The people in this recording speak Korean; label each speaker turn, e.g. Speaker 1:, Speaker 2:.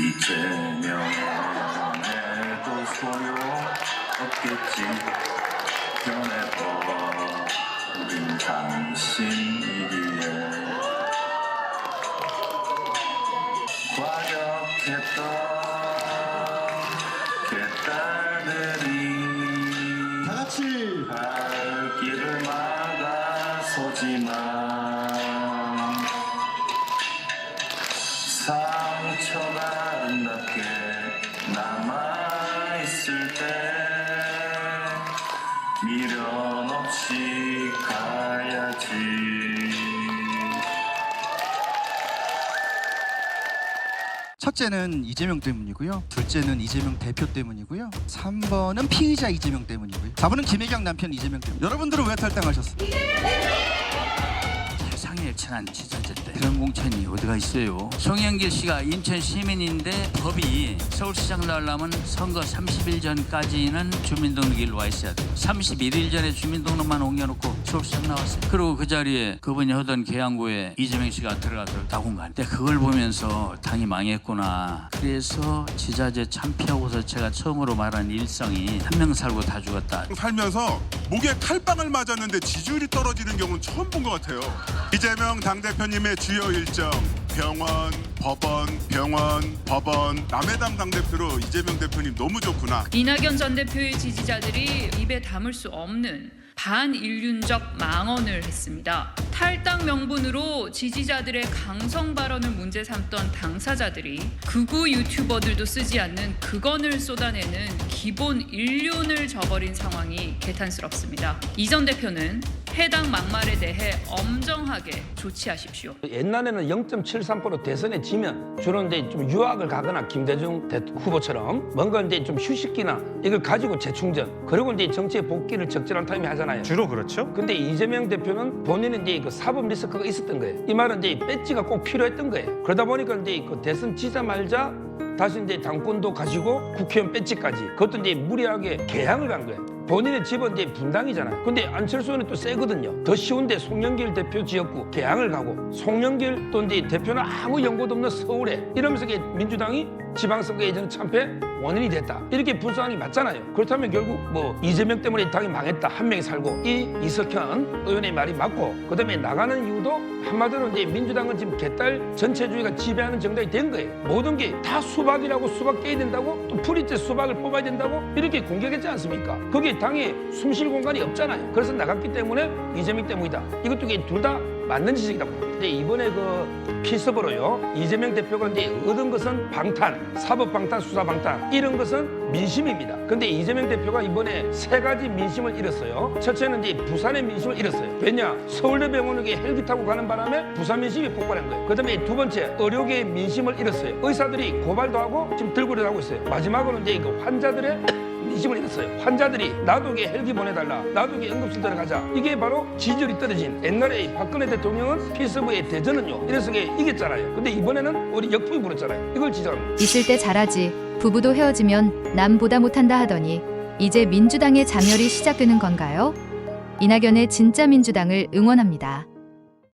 Speaker 1: 이재명해도 소용없겠지. 변해버린 당신이기에 과격했던 개딸들이
Speaker 2: 다같이
Speaker 1: 발길을 막아서지만 상처가 아름답게 남아있을 때 미련 없이 가야지.
Speaker 3: 첫째는 이재명 때문이고요. 둘째는 이재명 대표 때문이고요. 3번은 피의자 이재명 때문이고요. 4번은 김혜경 남편 이재명 때문. 여러분들은 왜 탈당하셨어요?
Speaker 4: 세상에 천한 지자체 때 그런 공천이 어디가 있어요. 송영길 씨가 인천 시민인데 법이 서울시장 나오려면 선거 30일 전까지는 주민등록일 와 있어야 돼요. 31일 전에 주민등록만 옮겨놓고 서울시장 나왔어요. 그리고 그 자리에 그분이 하던 계양구에 이재명 씨가 들어가서 당분간. 근데 그걸 보면서 당이 망했구나. 그래서 지자체 참피하고서 제가 처음으로 말한 일성이 한 명 살고 다 죽었다.
Speaker 5: 살면서 목에 칼빵을 맞았는데 지지율이 떨어지는 경우는 처음 본 것 같아요. 이재명 당대표님의 주요 일정 병원, 법원, 남해당 당대표로 이재명 대표님 너무 좋구나.
Speaker 6: 이낙연 전 대표의 지지자들이 입에 담을 수 없는 반인륜적 망언을 했습니다. 탈당 명분으로 지지자들의 강성 발언을 문제 삼던 당사자들이 극우 유튜버들도 쓰지 않는 극언을 쏟아내는 기본 인륜을 저버린 상황이 개탄스럽습니다. 이 전 대표는 해당 막말에 대해 엄정하게 조치하십시오.
Speaker 7: 옛날에는 0.73% 대선에 지면 주로 이제 좀 유학을 가거나 김대중 후보처럼 뭔가 이제 좀 휴식기나 이걸 가지고 재충전 그리고 이제 정치에 복귀를 적절한 타임에 하잖아요.
Speaker 2: 주로 그렇죠?
Speaker 7: 근데 이재명 대표는 본인은 이제 그 사법 리스크가 있었던 거예요. 이 말은 이제 배지가 꼭 필요했던 거예요. 그러다 보니까 이제 그 대선 지자마자 다시 이제 당권도 가지고 국회의원 배지까지 그것도 이제 무리하게 개항을 간 거예요. 본인의 집은 이제 분당이잖아요. 근데 안철수는 또 세거든요. 더 쉬운데 송영길 대표 지역구 개항을 가고 송영길 또 이제 대표는 아무 연고도 없는 서울에 이러면서 민주당이 지방선거 예정 참패 원인이 됐다. 이렇게 분석이 맞잖아요. 그렇다면 결국 뭐 이재명 때문에 당이 망했다. 한 명이 살고 이 이석현 의원의 말이 맞고 그다음에 나가는 이유도 한마디로 이제 민주당은 지금 개딸 전체주의가 지배하는 정당이 된 거예요. 모든 게 다 수박이라고 수박 깨야 된다고 또 풀이때 수박을 뽑아야 된다고 이렇게 공격했지 않습니까? 거기에 당에 숨쉴 공간이 없잖아요. 그래서 나갔기 때문에 이재명 때문이다. 이것도 둘 다 맞는 지적이다. 근데 이번에 그 피습으로요 이재명 대표가 이제 얻은 것은 방탄, 사법방탄, 수사방탄 이런 것은 민심입니다. 근데 이재명 대표가 이번에 세 가지 민심을 잃었어요. 첫째는 이제 부산의 민심을 잃었어요. 왜냐? 서울대병원에 헬기 타고 가는 바람에 부산 민심이 폭발한 거예요. 그다음에 두 번째 의료계의 민심을 잃었어요. 의사들이 고발도 하고 지금 들고를 하고 있어요. 마지막으로 이제 그 환자들의 민심을 잃었어요. 환자들이 나도게 헬기 보내달라, 나도게 응급실 들어가자. 이게 바로 지지율이 떨어진 옛날에 박근혜 대통령은 피스부의 대전은요 이래서 이겼잖아요. 근데 이번에는 우리 역풍이 불었잖아요. 이걸 지적합니다.
Speaker 8: 있을 때 잘하지 부부도 헤어지면 남보다 못한다 하더니 이제 민주당의 자멸이 시작되는 건가요? 이낙연의 진짜 민주당을 응원합니다.